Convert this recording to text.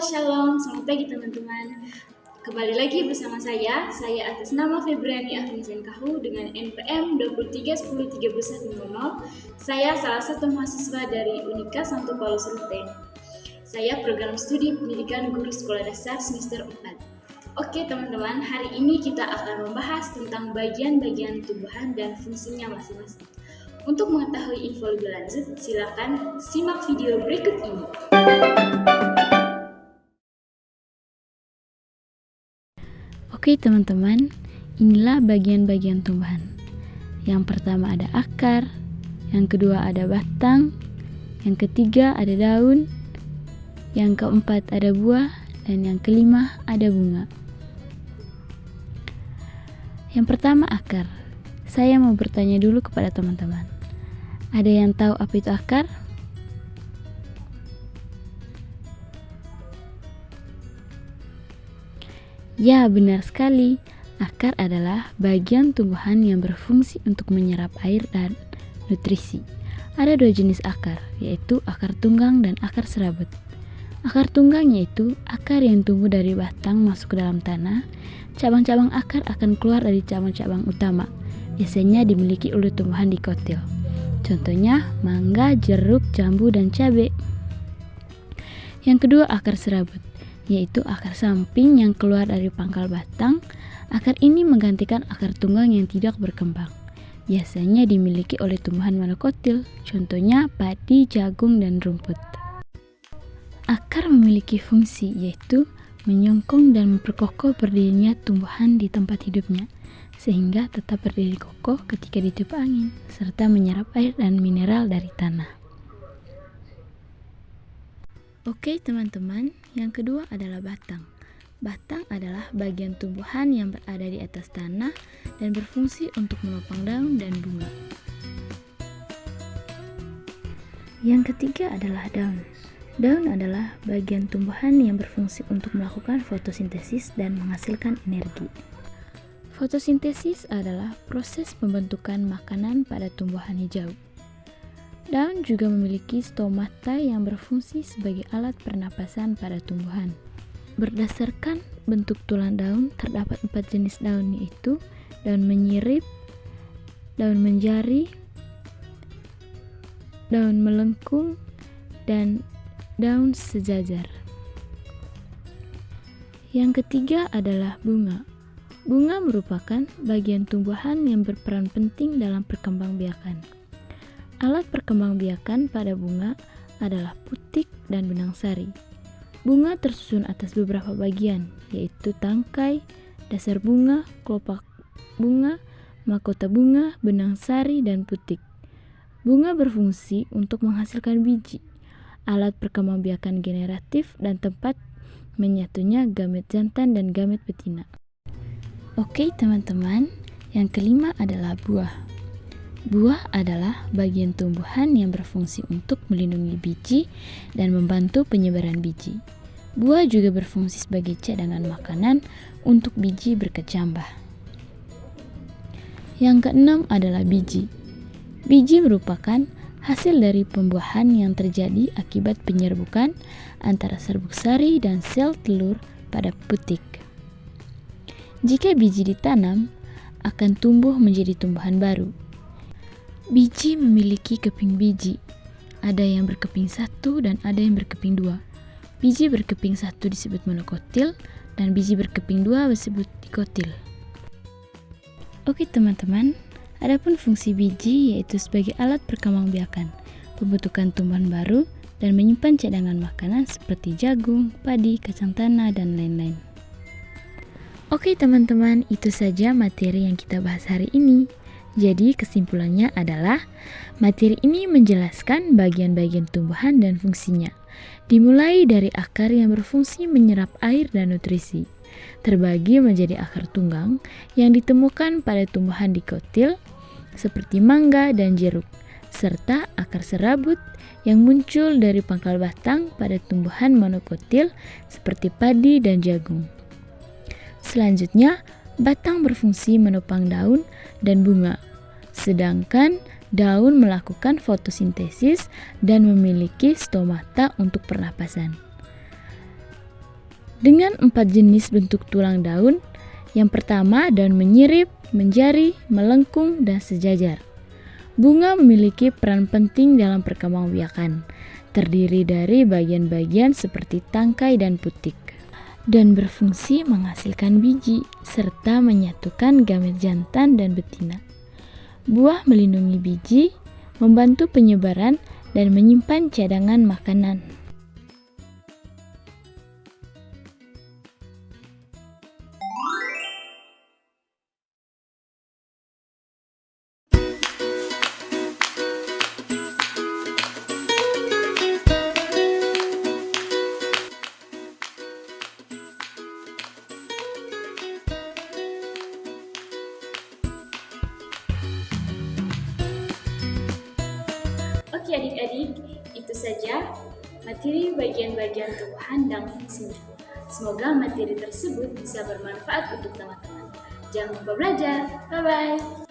Shalom, selamat pagi teman-teman. Kembali lagi bersama saya atas nama Febriani Afinisan Kahu dengan NPM 23103100. Saya salah satu mahasiswa dari Unika Santo Paulus Ruteng. Saya program studi pendidikan guru sekolah dasar semester 4. Oke teman-teman, hari ini kita akan membahas tentang bagian-bagian tumbuhan dan fungsinya masing-masing. Untuk mengetahui info lebih lanjut, silakan simak video berikut ini. Oke teman-teman, inilah bagian-bagian tumbuhan. Yang pertama ada akar, yang kedua ada batang, yang ketiga ada daun, yang keempat ada buah, dan yang kelima ada bunga. Yang pertama akar. Saya mau bertanya dulu kepada teman-teman. Ada yang tahu apa itu akar? Ya, benar sekali. Akar adalah bagian tumbuhan yang berfungsi untuk menyerap air dan nutrisi. Ada dua jenis akar, yaitu akar tunggang dan akar serabut. Akar tunggang yaitu akar yang tumbuh dari batang masuk ke dalam tanah. Cabang-cabang akar akan keluar dari cabang-cabang utama. Biasanya dimiliki oleh tumbuhan dikotil. Contohnya mangga, jeruk, jambu, dan cabai. Yang kedua akar serabut, yaitu akar samping yang keluar dari pangkal batang. Akar ini menggantikan akar tunggang yang tidak berkembang. Biasanya dimiliki oleh tumbuhan monokotil, contohnya padi, jagung, dan rumput. Akar memiliki fungsi yaitu menyongkong dan memperkokoh berdirinya tumbuhan di tempat hidupnya, sehingga tetap berdiri kokoh ketika ditiup angin, serta menyerap air dan mineral dari tanah. Oke teman-teman, yang kedua adalah batang. Batang adalah bagian tumbuhan yang berada di atas tanah dan berfungsi untuk menopang daun dan bunga. Yang ketiga adalah daun. Daun adalah bagian tumbuhan yang berfungsi untuk melakukan fotosintesis dan menghasilkan energi. Fotosintesis adalah proses pembentukan makanan pada tumbuhan hijau. Daun juga memiliki stomata yang berfungsi sebagai alat pernapasan pada tumbuhan. Berdasarkan bentuk tulang daun, terdapat 4 jenis daun, yaitu daun menyirip, daun menjari, daun melengkung, dan daun sejajar. Yang ketiga adalah bunga. Bunga merupakan bagian tumbuhan yang berperan penting dalam perkembangbiakan. Alat perkembangbiakan pada bunga adalah putik dan benang sari. Bunga tersusun atas beberapa bagian, yaitu tangkai, dasar bunga, kelopak bunga, mahkota bunga, benang sari, dan putik. Bunga berfungsi untuk menghasilkan biji, alat perkembangbiakan generatif, dan tempat menyatunya gamet jantan dan gamet betina. Oke teman-teman, yang kelima adalah buah. Buah adalah bagian tumbuhan yang berfungsi untuk melindungi biji dan membantu penyebaran biji. Buah juga berfungsi sebagai cadangan makanan untuk biji berkecambah. Yang keenam adalah biji. Biji merupakan hasil dari pembuahan yang terjadi akibat penyerbukan antara serbuk sari dan sel telur pada putik. Jika biji ditanam, akan tumbuh menjadi tumbuhan baru. Biji memiliki keping biji. Ada yang berkeping 1 dan ada yang berkeping 2. Biji berkeping 1 disebut monokotil dan biji berkeping 2 disebut dikotil. Oke teman-teman, adapun fungsi biji yaitu sebagai alat perkembangbiakan, pembentukan tumbuhan baru, dan menyimpan cadangan makanan seperti jagung, padi, kacang tanah, dan lain-lain. Oke teman-teman, itu saja materi yang kita bahas hari ini. Jadi kesimpulannya adalah materi ini menjelaskan bagian-bagian tumbuhan dan fungsinya. Dimulai dari akar yang berfungsi menyerap air dan nutrisi, terbagi menjadi akar tunggang yang ditemukan pada tumbuhan dikotil seperti mangga dan jeruk, serta akar serabut yang muncul dari pangkal batang pada tumbuhan monokotil seperti padi dan jagung. Selanjutnya, batang berfungsi menopang daun dan bunga, sedangkan daun melakukan fotosintesis dan memiliki stomata untuk pernapasan. dengan 4 jenis bentuk tulang daun. Yang pertama, daun menyirip, menjari, melengkung, dan sejajar. Bunga memiliki peran penting dalam perkembangbiakan, terdiri dari bagian-bagian seperti tangkai dan putik, dan berfungsi menghasilkan biji, serta menyatukan gamet jantan dan betina. Buah melindungi biji, membantu penyebaran, dan menyimpan cadangan makanan. Oke adik-adik, itu saja materi bagian-bagian tumbuhan dan fungsinya. Semoga materi tersebut bisa bermanfaat untuk teman-teman. Jangan lupa belajar. Bye-bye.